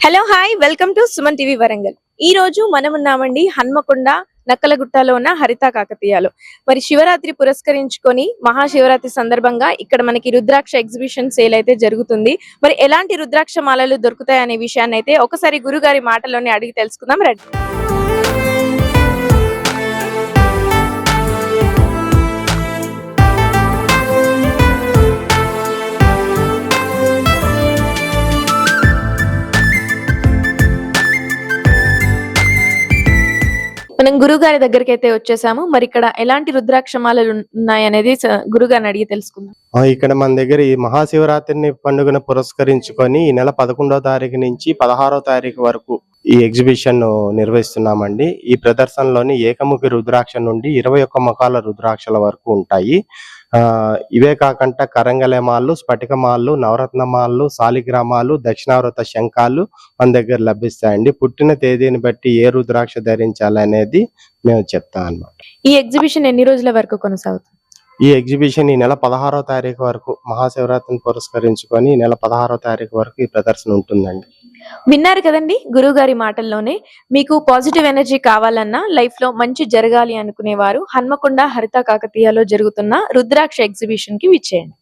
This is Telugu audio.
Hello hi welcome to Suman TV Warangal. ఈ రోజు మనం ఉన్నామండి హన్మకొండ నక్కలగుట్టలో ఉన్న హరిత కాకతీయాలో. మరి శివరాత్రి పురస్కరించుకొని మహాశివరాత్రి సందర్భంగా ఇక్కడ మనకి రుద్రాక్ష ఎగ్జిబిషన్ సేల్ అయితే జరుగుతుంది. మరి ఎలాంటి రుద్రాక్ష మాలలు దొరుకుతాయి అనే విషయాన్ని అయితే ఒకసారి గురుగారి మాటలోనే అడిగి తెలుసుకుందాం రండి. మనం గురుగారి దగ్గరికి అయితే వచ్చేసాము. మరి ఇక్కడ ఎలాంటి రుద్రాక్ష మాలలు ఉన్నాయనేది గురుగారిని అడిగి తెలుసుకుందాం. ఇక్కడ మన దగ్గర ఈ మహాశివరాత్రిని పండుగను పురస్కరించుకొని ఈ నెల 11వ తారీఖు నుంచి 16వ తారీఖు వరకు ఈ ఎగ్జిబిషన్ నిర్వహిస్తున్నామండి. ఈ ప్రదర్శనలోని ఏకముఖి రుద్రాక్ష నుండి 21 ముఖాల రుద్రాక్షల వరకు ఉంటాయి. ఇవే కాకుండా కరంగలమాలు, స్ఫటికమాలు, నవరత్నమాలు, శాలిగ్రామాలు, దక్షిణావృత శంఖాలు మన దగ్గర లభిస్తాయండి. పుట్టిన తేదీని బట్టి ఏ రుద్రాక్ష ధరించాలనేది మేము చెప్తాం అన్నమాట. ఈ ఎగ్జిబిషన్ ఎన్ని రోజుల వరకు కొనసాగుతుంది? ఈ ఎగ్జిబిషన్ ఈ నెల 16వ తారీఖు వరకు మహాశివరాత్రిని పురస్కరించుకొని ఈ నెల 16వ తారీఖు వరకు ఈ ప్రదర్శన ఉంటుందండి. విన్నారు కదండి గురువు గారి మాటల్లోనే. మీకు పాజిటివ్ ఎనర్జీ కావాలన్నా, లైఫ్ లో మంచి జరగాలి అనుకునేవారు హన్మకొండ హరిత కాకతీయలో జరుగుతున్న రుద్రాక్ష ఎగ్జిబిషన్ కి విచ్చేయండి.